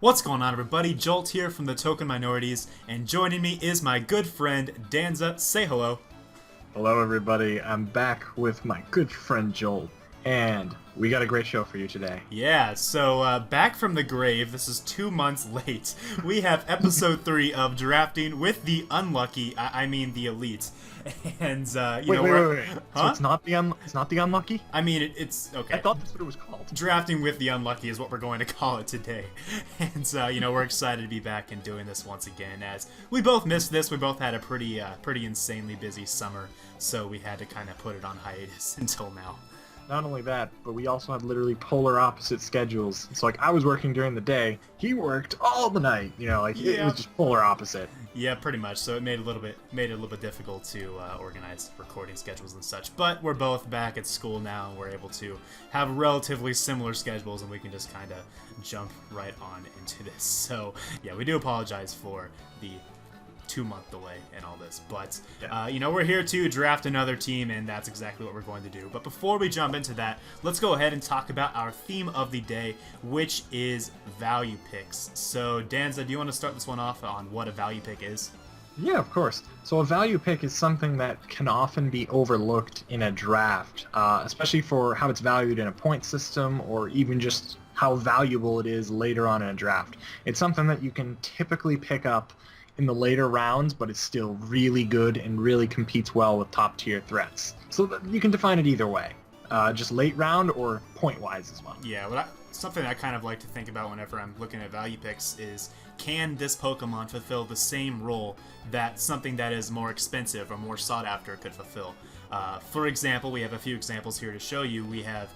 What's going on, everybody? Jolt here from TheTokenMinorities, and joining me is my good friend Danza. Say hello. Hello, everybody. I'm back with my good friend Joel, and we got a great show for you today. Yeah, so back from the grave, this is 2 months late. We have episode 3 of Drafting with the Unlucky, I mean the Elite. And, Wait. Huh? So it's not the unlucky? I mean, it's, okay. I thought that's what it was called. Drafting with the Unlucky is what we're going to call it today. And, we're excited to be back and doing this once again, as we both missed this. We both had a pretty insanely busy summer, so we had to kind of put it on hiatus until now. Not only that, but we also had literally polar opposite schedules. So, I was working during the day, he worked all the night. It was just polar opposite. Yeah, pretty much. So it made it a little bit difficult to organize recording schedules and such. But we're both back at school now, and we're able to have relatively similar schedules, and we can just kind of jump right on into this. So yeah, we do apologize for the 2-month delay and all this, but we're here to draft another team, and that's exactly what we're going to do. But before we jump into that, let's go ahead and talk about our theme of the day, which is value picks. So Danza, do you want to start this one off on what a value pick is? Yeah, of course. So a value pick is something that can often be overlooked in a draft, especially for how it's valued in a point system, or even just how valuable it is later on in a draft. It's something that you can typically pick up in the later rounds, but it's still really good and really competes well with top tier threats. So you can define it either way, just late round or point wise as well. Yeah, something I kind of like to think about whenever I'm looking at value picks is, can this Pokemon fulfill the same role that something that is more expensive or more sought after could fulfill? For example, we have a few examples here to show you. We have,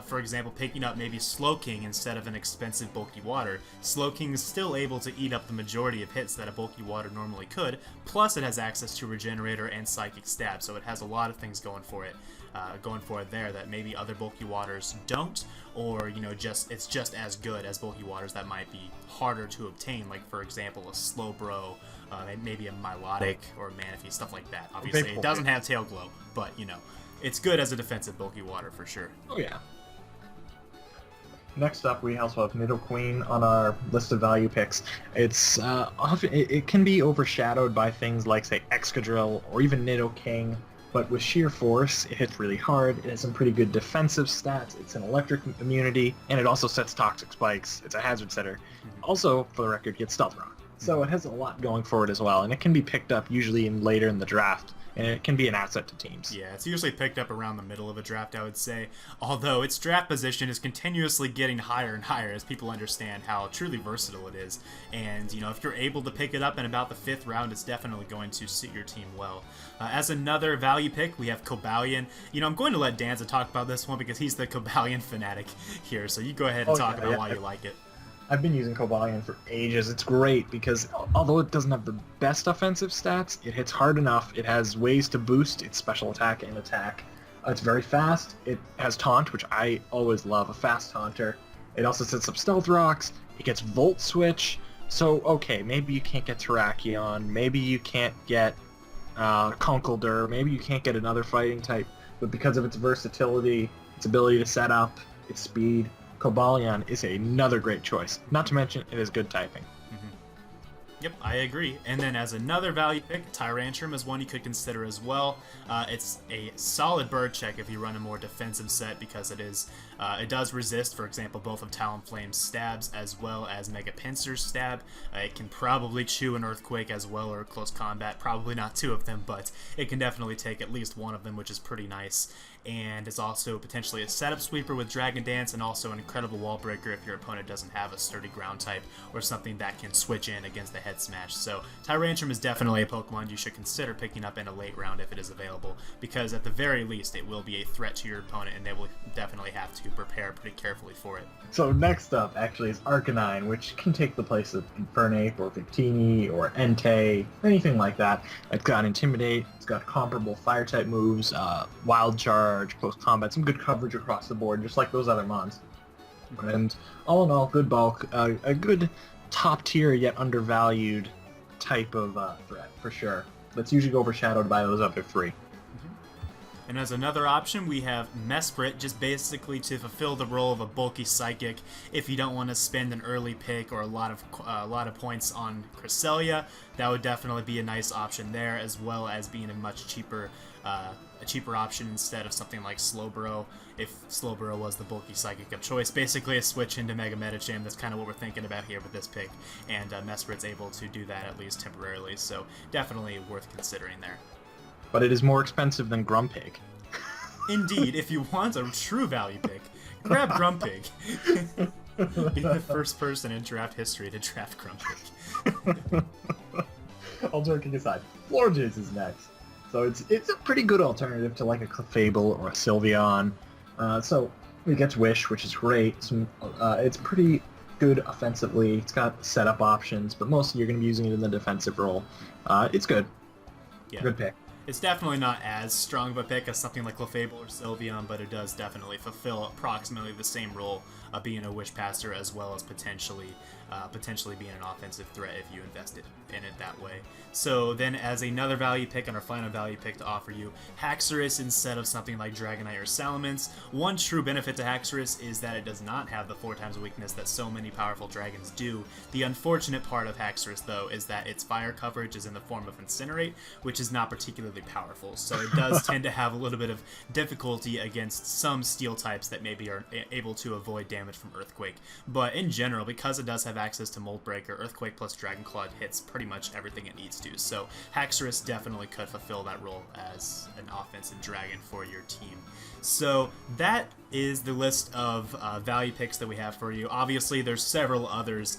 for example, picking up maybe Slowking instead of an expensive Bulky Water. Slowking is still able to eat up the majority of hits that a Bulky Water normally could, plus it has access to Regenerator and Psychic Stab, so it has a lot of things going for it there that maybe other Bulky Waters don't, or it's just as good as Bulky Waters that might be harder to obtain, like for example a Slowbro, maybe a Milotic or a Manaphy, stuff like that. Obviously it doesn't have Tail Glow, but it's good as a defensive Bulky Water for sure. Oh yeah. Next up, we also have Nidoqueen on our list of value picks. It's often it can be overshadowed by things like, say, Excadrill or even Nidoking, but with sheer force, it hits really hard. It has some pretty good defensive stats. It's an electric immunity, and it also sets toxic spikes. It's a hazard setter. Also, for the record, gets Stealth Rock. So it has a lot going for it as well, and it can be picked up usually later in the draft, and it can be an asset to teams. Yeah, it's usually picked up around the middle of a draft, I would say, although its draft position is continuously getting higher and higher as people understand how truly versatile it is. And, if you're able to pick it up in about the 5th round, it's definitely going to suit your team well. As another value pick, we have Cobalion. I'm going to let Danza talk about this one because he's the Cobalion fanatic here, so you go ahead and talk about why you like it. I've been using Cobalion for ages. It's great because although it doesn't have the best offensive stats, it hits hard enough. It has ways to boost its special attack and attack. It's very fast. It has Taunt, which I always love, a fast Taunter. It also sets up Stealth Rocks. It gets Volt Switch. So, okay, maybe you can't get Terrakion. Maybe you can't get Conkeldurr. Maybe you can't get another fighting type. But because of its versatility, its ability to set up, its speed, Cobalion is another great choice. Not to mention, it is good typing. Yep, I agree. And then as another value pick, Tyrantrum is one you could consider as well. It's a solid bird check if you run a more defensive set because it does resist, for example, both of Talonflame's stabs as well as Mega Pinsir's stab. It can probably chew an Earthquake as well, or Close Combat. Probably not 2 of them, but it can definitely take at least 1 of them, which is pretty nice. And it's also potentially a setup sweeper with Dragon Dance, and also an incredible wall breaker if your opponent doesn't have a sturdy ground type or something that can switch in against the head smash. So Tyrantrum is definitely a Pokemon you should consider picking up in a late round if it is available, because at the very least it will be a threat to your opponent, and they will definitely have to prepare pretty carefully for it. So next up actually is Arcanine, which can take the place of Infernape or Victini or Entei, anything like that. It's got Intimidate, it's got comparable fire-type moves, Wild Charge, Close Combat, some good coverage across the board, just like those other mons. And all in all, good bulk, a good top-tier yet undervalued type of threat, for sure. That's usually overshadowed by those other 3. And as another option, we have Mesprit, just basically to fulfill the role of a bulky psychic. If you don't want to spend an early pick or a lot of points on Cresselia, that would definitely be a nice option there, as well as being a much cheaper option instead of something like Slowbro, if Slowbro was the bulky psychic of choice. Basically a switch into Mega Medicham. That's kind of what we're thinking about here with this pick, and Mesprit's able to do that at least temporarily, so definitely worth considering there. But it is more expensive than Grumpig. Indeed, if you want a true value pick, grab Grumpig. Be the first person in draft history to draft Grumpig. All joking aside, Florges is next. So it's a pretty good alternative to like a Clefable or a Sylveon. So it gets Wish, which is great. It's pretty good offensively. It's got setup options, but mostly you're going to be using it in the defensive role. It's good. Yeah. Good pick. It's definitely not as strong of a pick as something like Clefable or Sylveon, but it does definitely fulfill approximately the same role of being a Wish Passer, as well as potentially being an offensive threat if you invested in it that way. So then, as another value pick and our final value pick to offer you, Haxorus instead of something like Dragonite or Salamence. One true benefit to Haxorus is that it does not have the 4x weakness that so many powerful dragons do. The unfortunate part of Haxorus, though, is that its fire coverage is in the form of Incinerate, which is not particularly powerful, so it does tend to have a little bit of difficulty against some steel types that maybe are able to avoid damage from Earthquake. But in general, because it does have access to Mold Breaker, Earthquake plus Dragon Claw hits pretty much everything it needs to, so Haxorus definitely could fulfill that role as an offensive dragon for your team. So that is the list of value picks that we have for you. Obviously, there's several others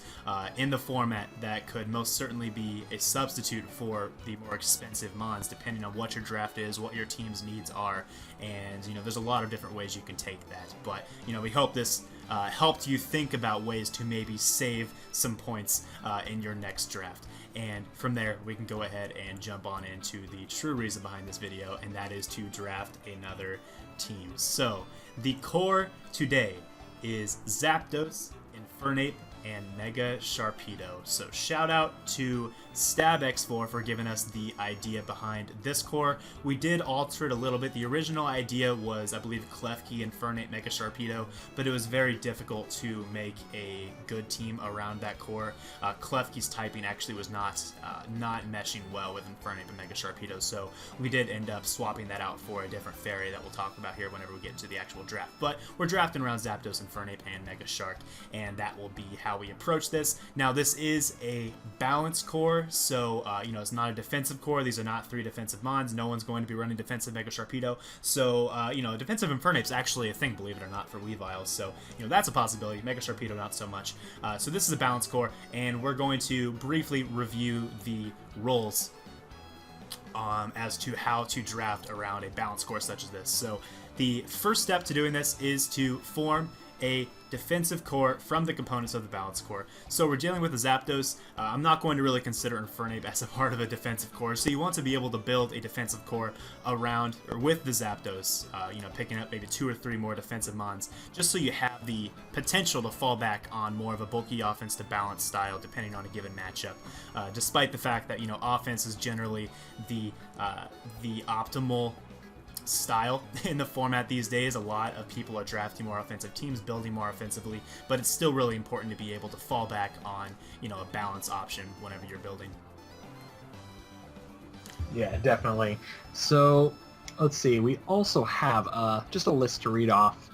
in the format that could most certainly be a substitute for the more expensive mons, depending on what your draft is, what your team's needs are, and there's a lot of different ways you can take that. But we hope this helped you think about ways to maybe save some points in your next draft. And from there, we can go ahead and jump on into the true reason behind this video, and that is to draft another team. So the core today is Zapdos, Infernape, and Mega Sharpedo. So shout out to StabX4 for giving us the idea behind this core. We did alter it a little bit. The original idea was, I believe, Klefki, Infernape, Mega Sharpedo, but it was very difficult to make a good team around that core. Klefki's typing actually was not meshing well with Infernape and Mega Sharpedo, so we did end up swapping that out for a different fairy that we'll talk about here whenever we get into the actual draft. But we're drafting around Zapdos, Infernape, and Mega Shark, and that will be how we approach this. Now, this is a balanced core, so it's not a defensive core. These are not 3 defensive mons. No one's going to be running defensive Mega Sharpedo, so defensive Infernape's actually a thing, believe it or not, for Weaviles, so that's a possibility. Mega Sharpedo not so much. So this is a balanced core, and we're going to briefly review the roles as to how to draft around a balanced core such as this. So the first step to doing this is to form a defensive core from the components of the balanced core. So we're dealing with a Zapdos. I'm not going to really consider Infernape as a part of a defensive core, so you want to be able to build a defensive core around or with the Zapdos, picking up maybe 2 or 3 more defensive mons, just so you have the potential to fall back on more of a bulky offense to balance style depending on a given matchup. Despite the fact that offense is generally the optimal style in the format these days. A lot of people are drafting more offensive teams, building more offensively, but it's still really important to be able to fall back on a balance option whenever you're building. Yeah, definitely. So let's see, we also have just a list to read off.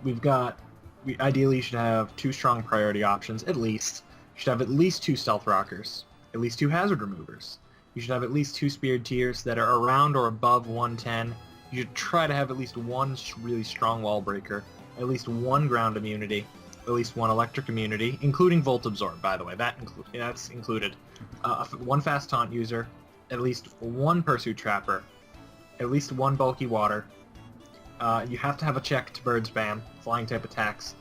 We ideally should have 2 strong priority options at least. You should have at least 2 stealth rockers, at least 2 hazard removers. You should have at least 2 speared tiers that are around or above 110. You should try to have at least 1 really strong wall breaker, at least 1 ground immunity, at least 1 electric immunity, including Volt Absorb, by the way. That's included. 1 fast taunt user, at least 1 Pursuit Trapper, at least 1 bulky water. You have to have a check to bird spam, flying type attacks.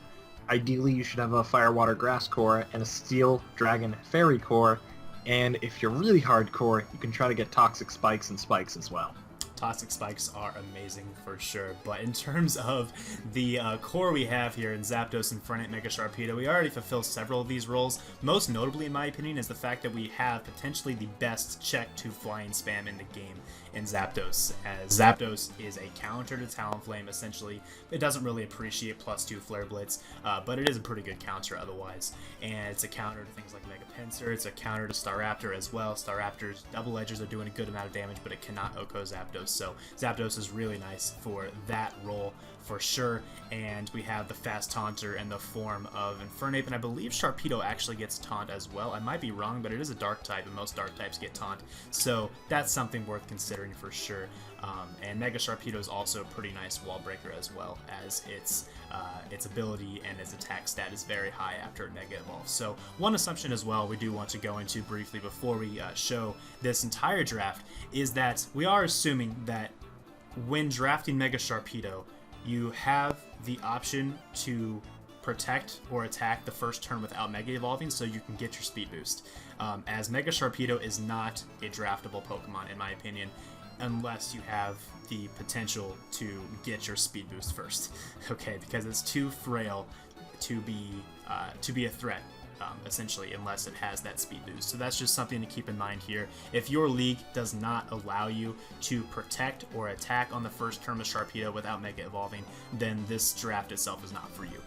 Ideally, you should have a Fire, Water, Grass core and a Steel, Dragon, Fairy core. And if you're really hardcore, you can try to get Toxic Spikes and Spikes as well. Toxic Spikes are amazing for sure, but in terms of the core we have here in Zapdos, Infernape, Mega Sharpedo, we already fulfill several of these roles. Most notably, in my opinion, is the fact that we have potentially the best check to flying spam in the game in Zapdos, as Zapdos is a counter to Talonflame, essentially. It doesn't really appreciate +2 Flare Blitz, but it is a pretty good counter otherwise, and it's a counter to things like Mega Pinsir, it's a counter to Staraptor as well. Staraptor's double edgers are doing a good amount of damage, but it cannot OHKO Zapdos, so Zapdos is really nice for that role for sure. And we have the fast taunter in the form of Infernape, and I believe Sharpedo actually gets taunt as well. I might be wrong, but it is a dark type, and most dark types get taunt, so that's something worth considering for sure. And Mega Sharpedo is also a pretty nice wall breaker as well, as its ability and its attack stat is very high after it Mega Evolves. So one assumption as well we do want to go into briefly before we show this entire draft is that we are assuming that when drafting Mega Sharpedo, you have the option to protect or attack the first turn without Mega Evolving, so you can get your speed boost. As Mega Sharpedo is not a draftable Pokemon, in my opinion, unless you have the potential to get your speed boost first, okay? Because it's too frail to be a threat. Essentially, unless it has that speed boost. So that's just something to keep in mind here. If your league does not allow you to protect or attack on the first turn of Sharpedo without Mega Evolving, then this draft itself is not for you.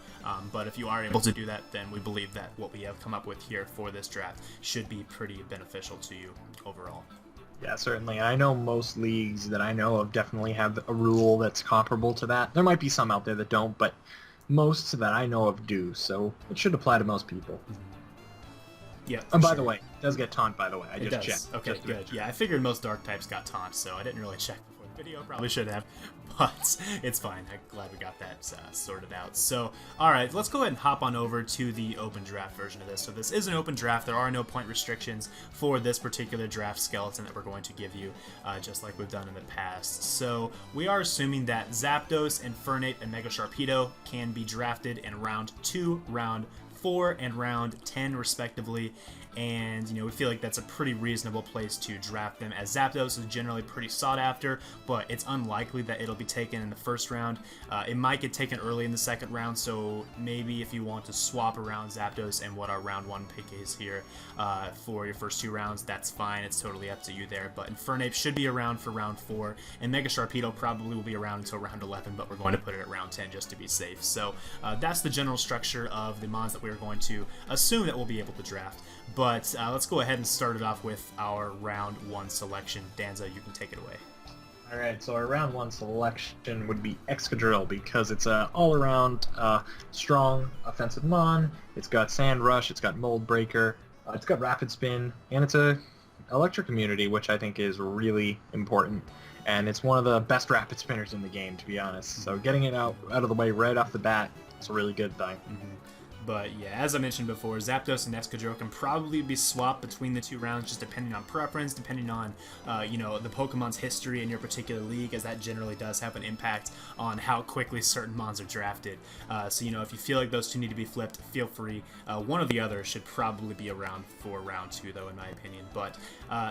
But if you are able to do that, then we believe that what we have come up with here for this draft should be pretty beneficial to you overall. Yeah, certainly. I know most leagues that I know of definitely have a rule that's comparable to that. There might be some out there that don't, but most that I know of do, so it should apply to most people. Yeah. And by the way, it does get taunt, by the way. I just checked. Okay, good. Yeah, I figured most dark types got taunt, so I didn't really check before the video. Probably should have, but it's fine. I'm glad we got that sorted out. So, alright, let's go ahead and hop on over to the open draft version of this. So this is an open draft. There are no point restrictions for this particular draft skeleton that we're going to give you, just like we've done in the past. So we are assuming that Zapdos, Infernape, and Mega Sharpedo can be drafted in round 2, round 4, and round 10 respectively, and we feel like that's a pretty reasonable place to draft them, as Zapdos is generally pretty sought after, but it's unlikely that it'll be taken in the first round. It might get taken early in the second round, so maybe if you want to swap around Zapdos and what our round 1 pick is here for your first 2 rounds, that's fine. It's totally up to you there, but Infernape should be around for round 4, and Mega Sharpedo probably will be around until round 11, but we're going to put it at round 10 just to be safe. So that's the general structure of the mons that we're going to assume that we'll be able to draft. But let's go ahead and start it off with our round 1 selection. Danza, you can take it away. Alright, so our round 1 selection would be Excadrill, because it's a all-around strong offensive mon. It's got Sand Rush, it's got Mold Breaker, it's got Rapid Spin, and it's a electric immunity, which I think is really important. And it's one of the best Rapid Spinners in the game, to be honest. So getting it out of the way right off the bat, it's a really good thing. But yeah, as I mentioned before, Zapdos and Excadrill can probably be swapped between the 2 rounds, just depending on preference, depending on the Pokemon's history in your particular league, as that generally does have an impact on how quickly certain mons are drafted. So if you feel like those 2 need to be flipped, feel free. One or the other should probably be around for round 2, though, in my opinion. But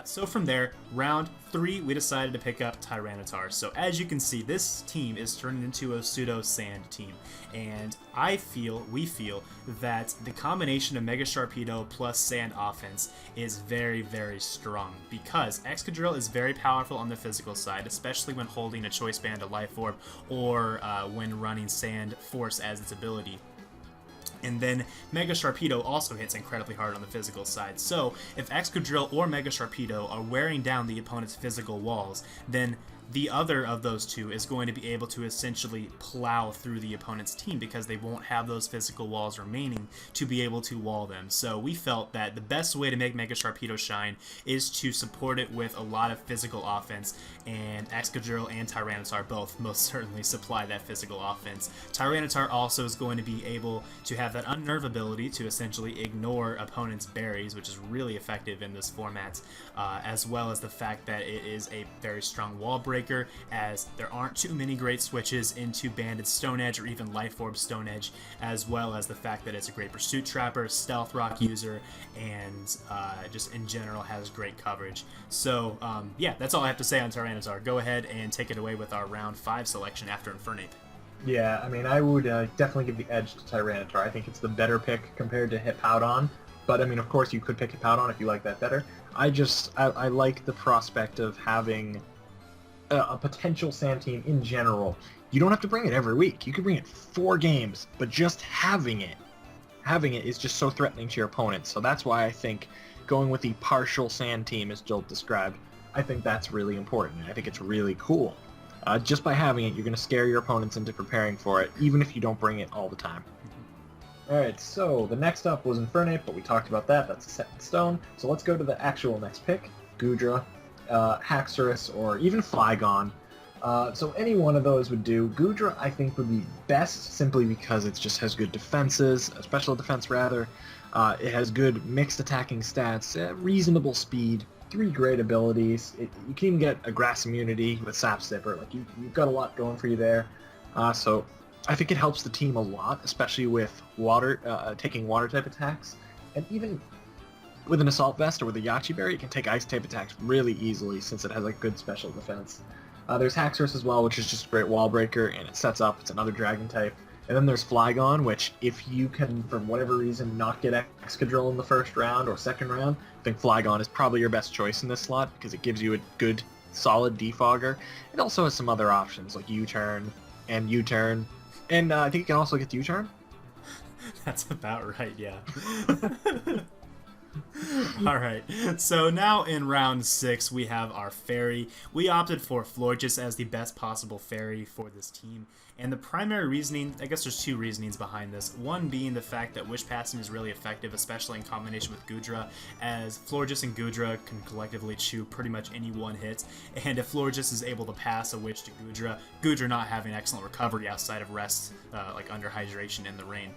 so from there, round 3, we decided to pick up Tyranitar. So as you can see, this team is turning into a pseudo-sand team, and we feel that the combination of Mega Sharpedo plus Sand offense is very, very strong, because Excadrill is very powerful on the physical side, especially when holding a Choice Band, a Life Orb, or when running Sand Force as its ability. And then Mega Sharpedo also hits incredibly hard on the physical side. So if Excadrill or Mega Sharpedo are wearing down the opponent's physical walls, then the other of those 2 is going to be able to essentially plow through the opponent's team, because they won't have those physical walls remaining to be able to wall them. So we felt that the best way to make Mega Sharpedo shine is to support it with a lot of physical offense, and Excadrill and Tyranitar both most certainly supply that physical offense. Tyranitar also is going to be able to have that Unnerve ability to essentially ignore opponents' berries, which is really effective in this format, as well as the fact that it is a very strong wall breaker, Breaker, as there aren't too many great switches into Banded Stone Edge or even Life Orb Stone Edge, as well as the fact that it's a great Pursuit Trapper, Stealth Rock user, and just in general has great coverage. So yeah, that's all I have to say on Tyranitar. Go ahead and take it away with our round 5 selection after Infernape. Yeah, I mean, I would definitely give the edge to Tyranitar. I think it's the better pick compared to Hippowdon. But, I mean, of course, you could pick Hippowdon if you like that better. I like the prospect of having a potential Sand team in general. You don't have to bring it every week. You could bring it 4 games, but just having it is just so threatening to your opponents. So that's why I think going with the partial Sand team, as Joel described, I think that's really important. I think it's really cool. Just by having it, you're going to scare your opponents into preparing for it, even if you don't bring it all the time. Alright, so the next up was Infernape, but we talked about that. That's set in stone. So let's go to the actual next pick. Goodra, Haxorus, or even Flygon. So any one of those would do. Goodra, I think, would be best simply because it just has good defenses, special defense rather. It has good mixed attacking stats, reasonable speed, 3 great abilities. You can even get a grass immunity with Sap Sipper. Like you've got a lot going for you there. So I think it helps the team a lot, especially with water, taking water type attacks, and even with an Assault Vest or with a Yachi Berry, it can take ice type attacks really easily since it has a good special defense. There's Haxorus as well, which is just a great wall breaker, and it sets up. It's another dragon type. And then there's Flygon, which if you can, for whatever reason, not get Excadrill in the first round or second round, I think Flygon is probably your best choice in this slot because it gives you a good, solid defogger. It also has some other options like U-Turn and U-Turn, and I think you can also get U-Turn. That's about right, yeah. Alright, so now in round 6 we have our fairy. We opted for Florges as the best possible fairy for this team. And the primary reasoning, I guess there's 2 reasonings behind this. One being the fact that Wish Passing is really effective, especially in combination with Goodra, as Florges and Goodra can collectively chew pretty much any one hit. And if Florges is able to pass a Wish to Goodra, Goodra not having excellent recovery outside of rest, like under hydration in the rain,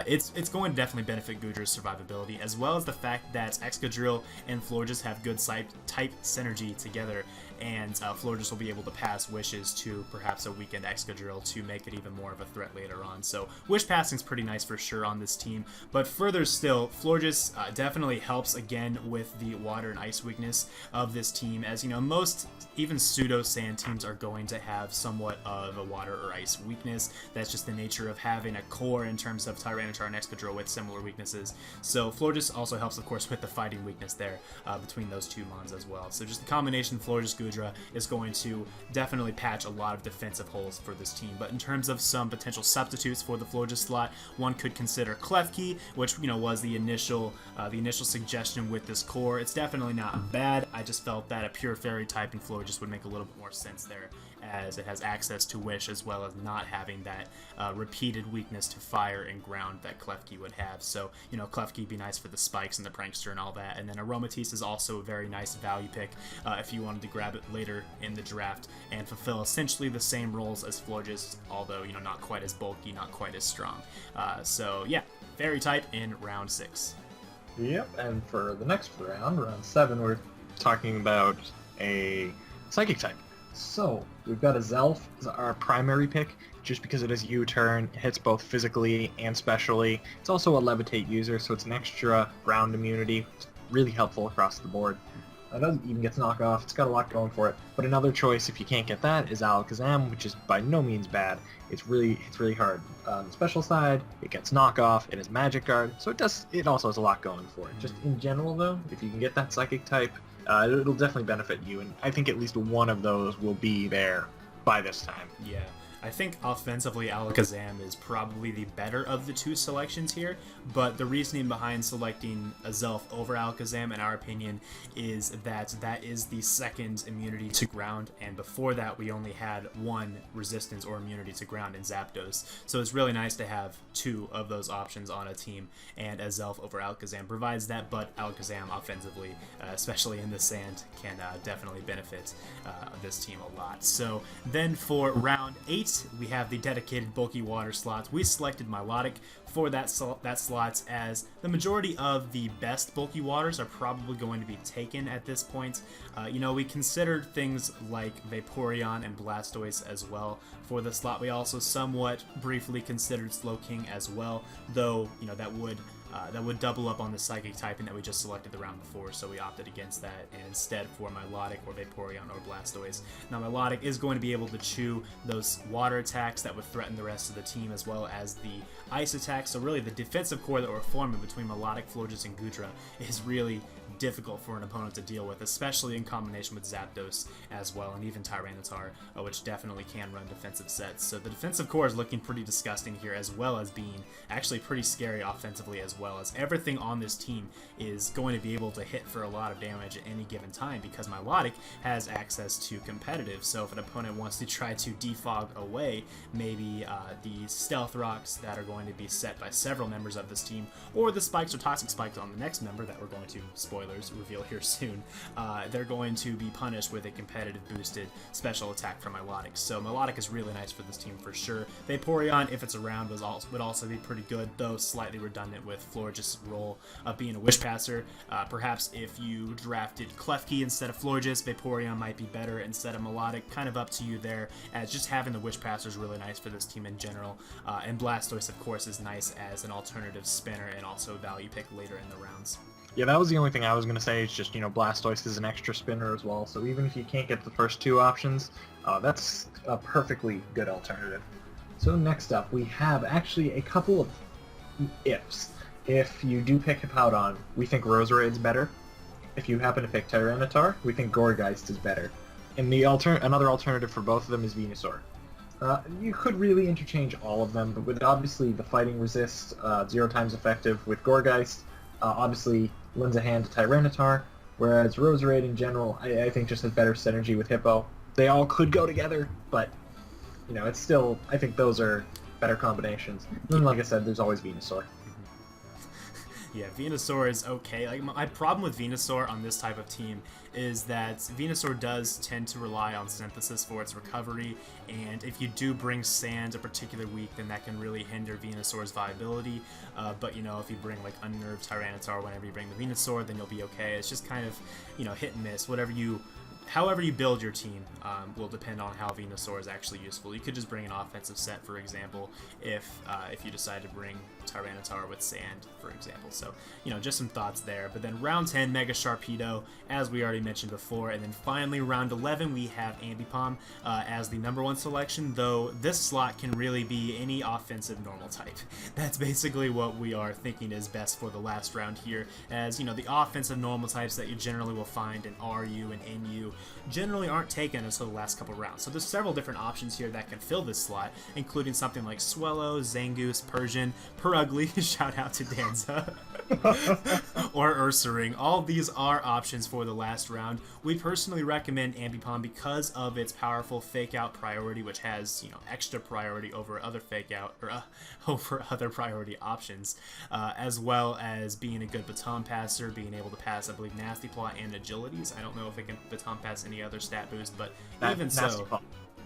it's going to definitely benefit Goodra's survivability, as well as the fact that Excadrill and Florges have good type synergy together, and Florges will be able to pass Wishes to perhaps a weakened Excadrill to make it even more of a threat later on. So Wish Passing is pretty nice for sure on this team, but further still, Florges definitely helps again with the water and ice weakness of this team, as you know, most even pseudo sand teams are going to have somewhat of a water or ice weakness. That's just the nature of having a core in terms of Tyranitar and Excadrill with similar weaknesses. So Florges also helps, of course, with the fighting weakness there between those 2 mons as well. So just the combination Florges Goodra is going to definitely patch a lot of defensive holes for this team. But in terms of some potential substitutes for the Florges slot, one could consider Klefki, which was the initial suggestion with this core. It's definitely not bad. I just felt that a pure fairy type in Florges would make a little bit more sense there, as it has access to Wish as well as not having that repeated weakness to fire and ground that Klefki would have. So, Klefki would be nice for the spikes and the prankster and all that. And then Aromatisse is also a very nice value pick if you wanted to grab it later in the draft and fulfill essentially the same roles as Florges, although, not quite as bulky, not quite as strong. So, yeah, fairy type in round 6. Yep, and for the next round 7, we're talking about a Psychic type. So, we've got a Zelf as our primary pick, just because it has U-Turn, it hits both physically and specially. It's also a Levitate user, so it's an extra ground immunity. It's really helpful across the board. It doesn't even gets knockoff, it's got a lot going for it. But another choice, if you can't get that, is Alakazam, which is by no means bad. It's really hard. On the special side, it gets knockoff, it has Magic Guard, so it also has a lot going for it. Just in general though, if you can get that Psychic type, it'll definitely benefit you, and I think at least one of those will be there by this time. Yeah. I think offensively Alakazam is probably the better of the 2 selections here, but the reasoning behind selecting a Zelf over Alakazam, in our opinion, is that that is the second immunity to ground, and before that we only had 1 resistance or immunity to ground in Zapdos. So it's really nice to have 2 of those options on a team, and a Zelf over Alakazam provides that, but Alakazam offensively, especially in the sand, can definitely benefit this team a lot. So then for round 8, next, we have the dedicated bulky water slots. We selected Milotic for that slot, as the majority of the best bulky waters are probably going to be taken at this point. We considered things like Vaporeon and Blastoise as well for the slot. We also somewhat briefly considered Slowking as well, though that would double up on the Psychic typing that we just selected the round before, so we opted against that, and instead for Milotic or Vaporeon or Blastoise. Now Milotic is going to be able to chew those water attacks that would threaten the rest of the team, as well as the ice attacks, so really the defensive core that we're forming between Milotic, Florges, and Goodra is really difficult for an opponent to deal with, especially in combination with Zapdos as well, and even Tyranitar, which definitely can run defensive sets. So the defensive core is looking pretty disgusting here, as well as being actually pretty scary offensively as well, as everything on this team is going to be able to hit for a lot of damage at any given time, because Milotic has access to competitive. So if an opponent wants to try to defog away maybe the Stealth Rocks that are going to be set by several members of this team, or the Spikes or Toxic Spikes on the next member that we're going to reveal here soon, they're going to be punished with a competitive boosted special attack from Milotic. So Milotic is really nice for this team for sure. Vaporeon, if it's around, would also be pretty good, though slightly redundant with Florges' role of being a Wish Passer. Perhaps if you drafted Klefki instead of Florges, Vaporeon might be better instead of Milotic. Kind of up to you there, as just having the Wish Passer is really nice for this team in general. And Blastoise, of course, is nice as an alternative spinner and also value pick later in the rounds. Yeah, that was the only thing I was going to say. It's just, Blastoise is an extra spinner as well, so even if you can't get the first two options, that's a perfectly good alternative. So next up, we have actually a couple of ifs. If you do pick Hippowdon, we think Roserade's better. If you happen to pick Tyranitar, we think Gourgeist is better. And another alternative for both of them is Venusaur. You could really interchange all of them, but with obviously the fighting resist, 0 times effective with Gourgeist, obviously lends a hand to Tyranitar, whereas Roserade in general, I think just has better synergy with Hippo. They all could go together, but, it's still, I think those are better combinations. And then, like I said, there's always Venusaur. Yeah, Venusaur is okay. Like, my problem with Venusaur on this type of team is that Venusaur does tend to rely on Synthesis for its recovery, and if you do bring Sand a particular week, then that can really hinder Venusaur's viability. But, if you bring, like, Unnerved Tyranitar whenever you bring the Venusaur, then you'll be okay. It's just kind of, hit and miss. However you build your team will depend on how Venusaur is actually useful. You could just bring an offensive set, for example, if you decide to bring Tyranitar with Sand, for example. So, just some thoughts there. But then round 10, Mega Sharpedo, as we already mentioned before. And then finally, round 11, we have Ambipom as the #1 selection, though this slot can really be any offensive normal type. That's basically what we are thinking is best for the last round here, as, the offensive normal types that you generally will find in RU and NU generally aren't taken until the last couple rounds. So there's several different options here that can fill this slot, including something like Swellow, Zangoose, Persian, Purugly, shout out to Danza, or Ursaring. All of these are options for the last round. We personally recommend Ambipom because of its powerful Fake Out priority, which has, extra priority over other Fake Out, or over other priority options, as well as being a good baton passer, being able to pass, I believe, Nasty Plot and Agilities. I don't know if it can baton pass any other stat boost, but even so,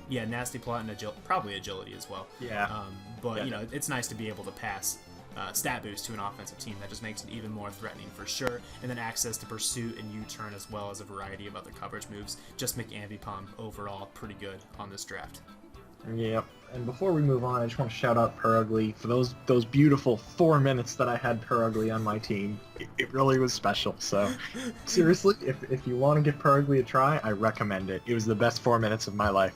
yeah, Nasty Plot and probably Agility as well. Yeah. But it's nice to be able to pass stat boost to an offensive team. That just makes it even more threatening for sure. And then access to Pursuit and U-Turn, as well as a variety of other coverage moves, just make Ambipom overall pretty good on this draft. Yep. And before we move on, I just want to shout out Purugly for those beautiful 4 minutes that I had Purugly on my team. It really was special. So seriously, if you want to give Purugly a try, I recommend it. It was the best 4 minutes of my life.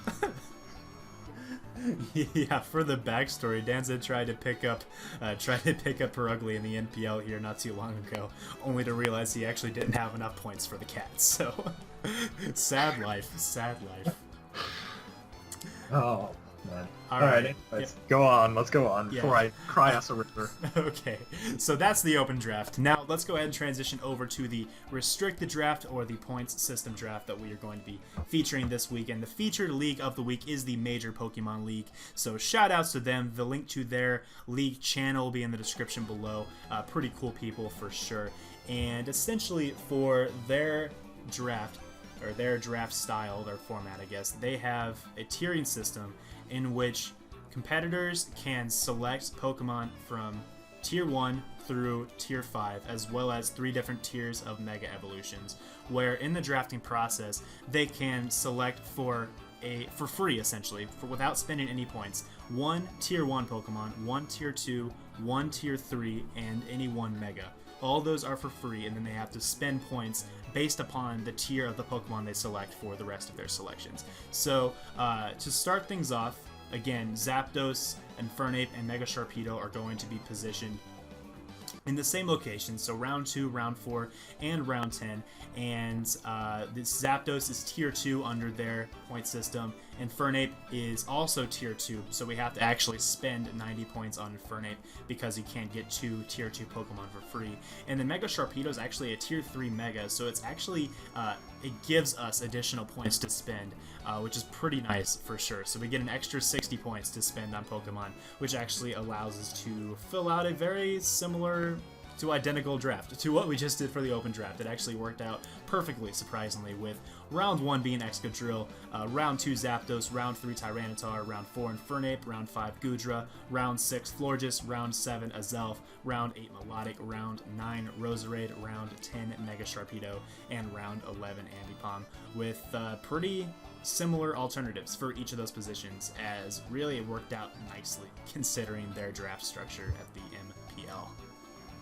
Yeah, for the backstory, Danza tried to pick up Purugly in the NPL here not too long ago, only to realize he actually didn't have enough points for the Cats. So sad life. Oh, man. All right. Let's go on. Before I cry us a river. Okay. So that's the open draft. Now let's go ahead and transition over to the restricted draft, or the points system draft, that we are going to be featuring this week. And the featured league of the week is the Major Pokemon League. So shout outs to them. The link to their league channel will be in the description below. Pretty cool people for sure. And essentially for their draft, or their draft style, their format, I guess, they have a tiering system in which competitors can select Pokemon from Tier 1 through Tier 5, as well as 3 different tiers of Mega Evolutions, where in the drafting process, they can select for free, essentially, without spending any points, 1 Tier 1 Pokemon, 1 Tier 2, 1 Tier 3, and any 1 Mega. All those are for free, and then they have to spend points based upon the tier of the Pokemon they select for the rest of their selections. So, to start things off, again, Zapdos, Infernape, and Mega Sharpedo are going to be positioned in the same location, so round 2, round 4, and round 10, and this Zapdos is tier 2 under their point system. Infernape is also tier 2, so we have to actually spend 90 points on Infernape because you can't get 2 tier 2 Pokemon for free. And then Mega Sharpedo is actually a tier 3 Mega, so it's actually, it gives us additional points to spend, which is pretty nice for sure. So we get an extra 60 points to spend on Pokemon, which actually allows us to fill out a very similar to identical draft to what we just did for the open draft. It actually worked out perfectly, surprisingly, with round 1 being Excadrill, round 2 Zapdos, round 3 Tyranitar, round 4 Infernape, round 5 Goodra, round 6 Florges, round 7 Azelf, round 8 Melodic, round 9 Roserade, round 10 Mega Sharpedo, and round 11 Ambipom, with pretty similar alternatives for each of those positions, as really it worked out nicely considering their draft structure at the MPL.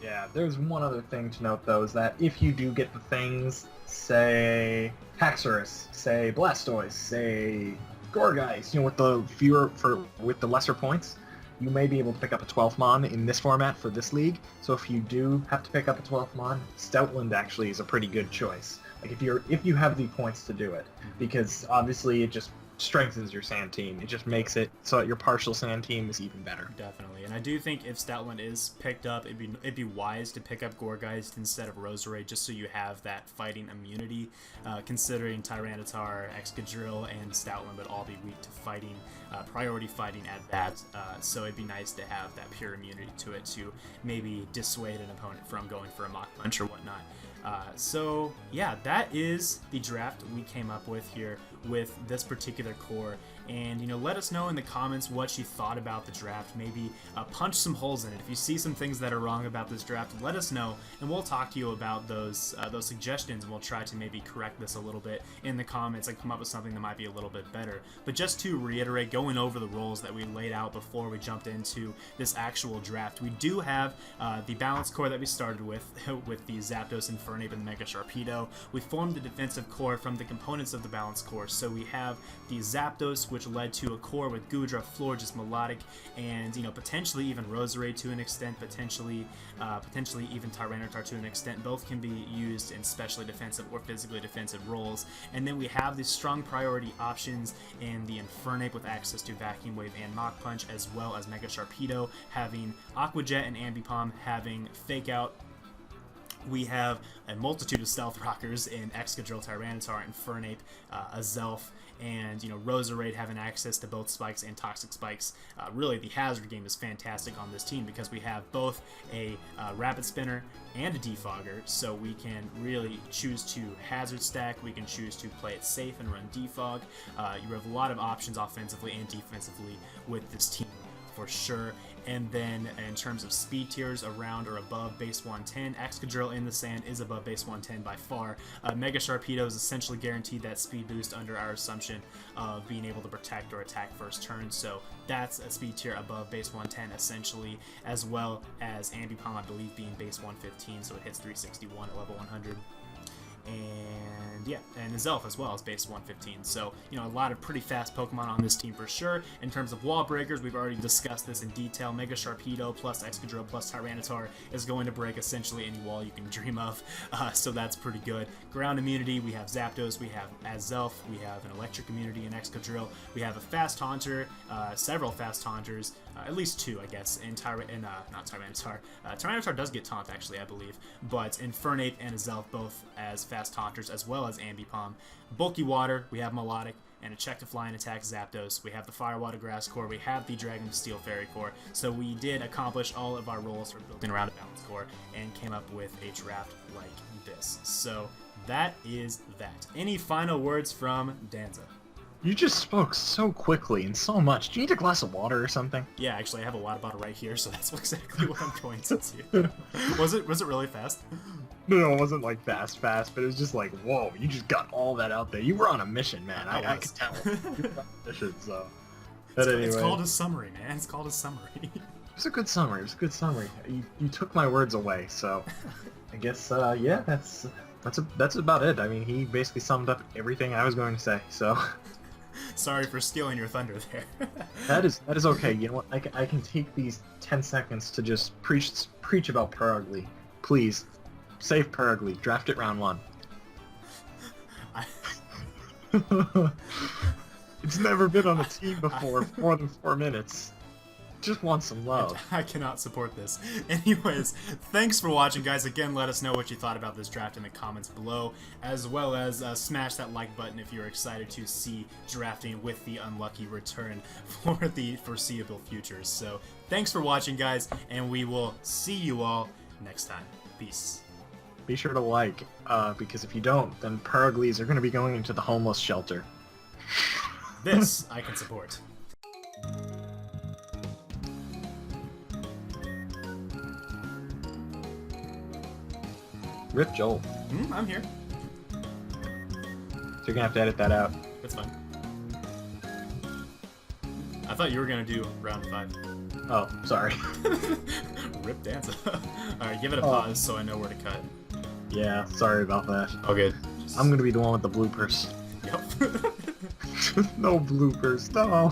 Yeah, there's one other thing to note, though, is that if you do get the things, say Haxorus, say Blastoise, say Gourgeist, with the lesser points, you may be able to pick up a 12th Mon in this format for this league. So if you do have to pick up a 12th Mon, Stoutland actually is a pretty good choice. Like if you have the points to do it, because obviously it just strengthens your sand team. It just makes it so that your partial sand team is even better. Definitely, and I do think if Stoutland is picked up, it'd be wise to pick up Gourgeist instead of Roserade, just so you have that fighting immunity, considering Tyranitar, Excadrill, and Stoutland would all be weak to fighting, priority fighting at bat, so it'd be nice to have that pure immunity to it to maybe dissuade an opponent from going for a Mach Punch or whatnot. So yeah, that is the draft we came up with here with this particular core, and let us know in the comments what you thought about the draft. Maybe punch some holes in it. If you see some things that are wrong about this draft, let us know, and we'll talk to you about those suggestions, and we'll try to maybe correct this a little bit in the comments and come up with something that might be a little bit better. But just to reiterate, going over the roles that we laid out before we jumped into this actual draft, we do have the balance core that we started with the Zapdos, Infernape, and the Mega Sharpedo. We formed the defensive core from the components of the balance core. So we have the Zapdos, which led to a core with Goodra, Florges, Melodic, and potentially even Roserade to an extent, potentially even Tyranitar to an extent. Both can be used in specially defensive or physically defensive roles. And then we have these strong priority options in the Infernape with access to Vacuum Wave and Mach Punch, as well as Mega Sharpedo having Aqua Jet and Ambipom having Fake Out. We have a multitude of Stealth Rockers in Excadrill, Tyranitar, Infernape, Azelf, and Roserade having access to both Spikes and Toxic Spikes. Really, the Hazard game is fantastic on this team because we have both a Rapid Spinner and a Defogger, so we can really choose to Hazard stack. We can choose to play it safe and run Defog. You have a lot of options offensively and defensively with this team, for sure. And then in terms of speed tiers, around or above base 110, Excadrill in the sand is above base 110 by far. Mega Sharpedo is essentially guaranteed that speed boost under our assumption of being able to protect or attack first turn, so that's a speed tier above base 110 essentially, as well as Ambipom, I believe, being base 115, so it hits 361 at level 100. And yeah, and Azelf as well as base 115. So, a lot of pretty fast Pokemon on this team for sure. In terms of wall breakers, we've already discussed this in detail. Mega Sharpedo plus Excadrill plus Tyranitar is going to break essentially any wall you can dream of. So that's pretty good. Ground immunity, we have Zapdos, we have Azelf, we have an electric immunity in Excadrill. We have a fast Haunter, several fast Haunters, at least 2, I guess, in not Tyranitar. Tyranitar does get Taunt, actually, I believe, but Infernape and Azelf both as fast Haunters, as well as Ambipom. Bulky Water, we have Melodic, and a Check to Fly and Attack Zapdos. We have the Fire, Water, Grass core, we have the Dragon Steel Fairy core, so we did accomplish all of our roles for building around a balance core, and came up with a draft like this. So that is that. Any final words from Danza? You just spoke so quickly and so much. Do you need a glass of water or something? Yeah, actually, I have a water bottle right here, so that's exactly what I'm going to do. Was it really fast? No, it wasn't like fast, but it was just like, whoa, you just got all that out there. You were on a mission, man. I could tell. You were on a mission, so. But anyway. It's called a summary, man. It's called a summary. It was a good summary. It was a good summary. You took my words away, so I guess yeah, that's about it. I mean, he basically summed up everything I was going to say. So sorry for stealing your thunder there. that is okay. You know what? I can take these 10 seconds to just preach about Perugly. Please, save Perugly. Draft it round 1. It's never been on a team before for more than 4 minutes. Just want some love. I cannot support this. Anyways, thanks for watching, guys. Again, let us know what you thought about this draft in the comments below, as well as smash that like button if you're excited to see drafting with the unlucky return for the foreseeable future. So, thanks for watching, guys, and we will see you all next time. Peace. Be sure to like, because if you don't, then Peruglies are going to be going into the homeless shelter. This I can support. Rip Joel. I'm here. So you're gonna have to edit that out. That's fine. I thought you were gonna do round 5. Oh, sorry. Rip Danza. Alright, give it a pause so I know where to cut. Yeah, sorry about that. Oh, good. I'm gonna be the one with the bloopers. Yep. No bloopers, no.